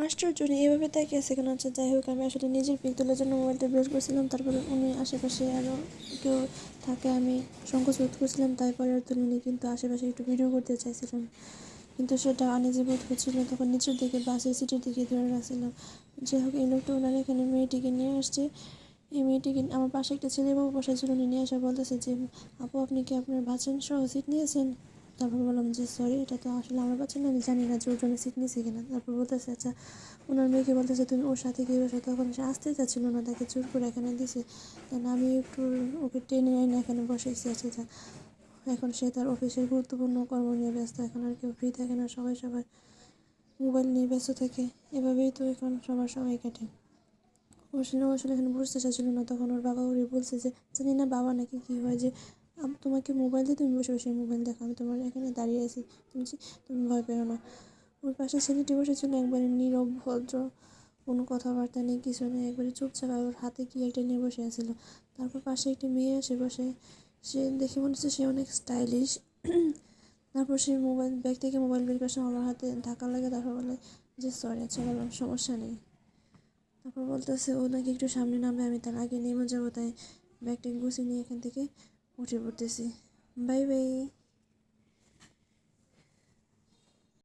আশ্চর্য উনি এভাবে তাকিয়ে আছে কেন? আচ্ছা যাই হোক, আমি আসলে নিজের পিক তোলার জন্য মোবাইলটা বের করছিলাম, তারপরে উনি আশেপাশে আরও কেউ থাকে আমি সংকোচ বোধ করছিলাম, তাই পরে আর তুলিনি, কিন্তু আশেপাশে একটু ভিডিও করতে চাইছিলাম, কিন্তু সেটা আনইজি বোধ হচ্ছিল, তখন নিচের দিকে বাসের সিটের দিকে ধরে রাখছিলাম। যাই হোক, এই লোকটা ওনার এখানে মেয়েটিকে নিয়ে আসছে। এই মেয়েটিকে আমার পাশে একটা ছেলে বাবু বসার জন্য উনি নিয়ে আসা বলতেছে যে, আপু আপনি কি আপনার বাচ্চা সহ সিট নিয়েছেন? তারপর বললাম যে সরি, এটা তো আসলে আমার বাচ্চা না, আমি জানি না যে ওর জন্য সিট নিয়েছে কিনা। তারপর বলতেছে আচ্ছা, ওনার মেয়েকে বলতেছে তুমি ওর সাথে গিয়ে বসে, তখন সে আসতে চাচ্ছিল না, তাকে জোর করে এখানে দিছে। দেন আমি একটু ওকে টেনে এনে এখানে বসেছি। আচ্ছা যা, এখন সে তার অফিসের গুরুত্বপূর্ণ কর্ম নিয়ে ব্যস্ত, এখন আর কেউ ফ্রি থাকে না, সবাই সবার মোবাইল নিয়ে ব্যস্ত থাকে, এভাবেই তো এখন সবার সময় কাটে। ও আসলে এখানে বুঝতে চাচ্ছিল না, তখন ওর বাবা ওরে বলছে যে জানি না বাবা নাকি কী হয় যে তোমাকে মোবাইল দিয়ে তুমি বসে বসে মোবাইল দেখো, আমি তোমার এখানে দাঁড়িয়ে আছি, তুমি ভয় পেও না। ওর পাশে ছেলেটি বসেছিল একবারে নীরব ভদ্র, কোনো কথাবার্তা নেই, কিছু নেই, একবারে চুপচাপ, ওর হাতে কি একটা নিয়ে বসে আছিল। তারপর পাশে একটি মেয়ে এসে বসে, সে দেখে মনে হচ্ছে সে অনেক স্টাইলিশ। তারপর সে মোবাইল ব্যাগ থেকে মোবাইল বের করার সময় আমার হাতে ধাক্কা লাগে, তারপর বলে যে সরি। আচ্ছা বললাম সমস্যা নেই। তারপর বলতেছে ও নাকি একটু সামনে নামবে, আমি তার আগে নেমে যাবো, তাই ব্যাগটা গুছিয়ে নিয়ে এখান থেকে উঠে পড়তেছি। Bye bye.